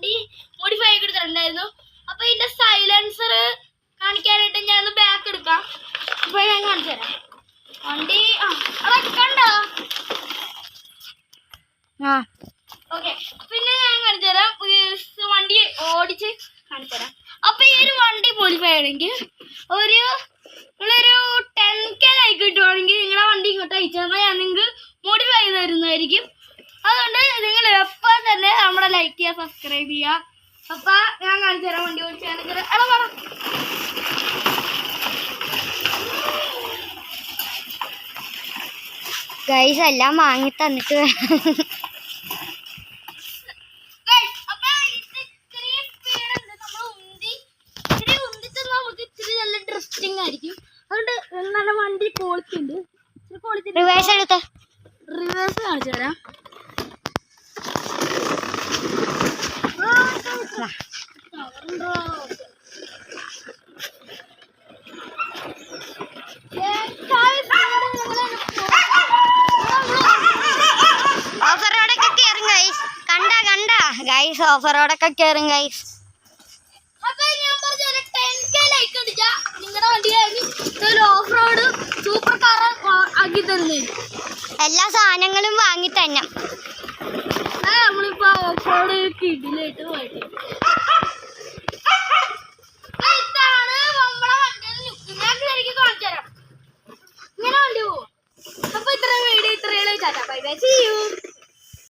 വണ്ടി മോഡിഫൈ ആക്കി എടുത്തിട്ടുണ്ടായിരുന്നു. അപ്പൊ ഇതിന്റെ സൈലൻസർ കാണിക്കാനായിട്ട് ഞാൻ ബാക്ക് എടുക്കാം. അപ്പൊ ഞാൻ കാണിച്ചു തരാം. വണ്ടി കണ്ടോ? ഓക്കെ, പിന്നെ ഞാൻ കാണിച്ചു തരാം. വണ്ടി ഓടിച്ച് കാണിച്ചു തരാം. അപ്പൊ ഈ ഒരു വണ്ടി മോഡിഫൈ ആണെങ്കിൽ നിങ്ങളൊരു 10K ലൈക്ക് കിട്ടുവാണെങ്കിൽ നിങ്ങളെ വണ്ടി ഇങ്ങോട്ട് അയച്ചു തന്നാൽ ഞാൻ നിങ്ങൾക്ക് മോഡിഫൈ ചെയ്ത് തരുന്നതായിരിക്കും. അതുകൊണ്ട് നിങ്ങൾ എപ്പോൾ തന്നെ നമ്മുടെ ലൈക്ക് ചെയ്യുക, സബ്സ്ക്രൈബ് ചെയ്യുക. അപ്പൊ ഞാൻ കാണിച്ചു തരാം വണ്ടി ഓടിച്ച് കാണിച്ചു തരാം. ഗൈസ് എല്ലാം വാങ്ങി തന്നിട്ട് ആയിരിക്കും. അതുകൊണ്ട് നല്ല വണ്ടി ക്വാളിറ്റി ഉണ്ട്. റിവേഴ്സ് എടുത്ത റിവേഴ്സ് കാണിച്ചു തരാം. ഓഫ് റോഡൊക്കെ കയറും ഗൈസ്. കണ്ട ഗൈസ് ഓഫ് റോഡൊക്കെ കയറും ഗൈസ്. നിങ്ങളുടെ വണ്ടിയായി ഓഫ് റോഡ് സൂപ്പർ കാർ ആക്കി തരുന്നേ. എല്ലാ സാധനങ്ങളും വാങ്ങി തന്നെ.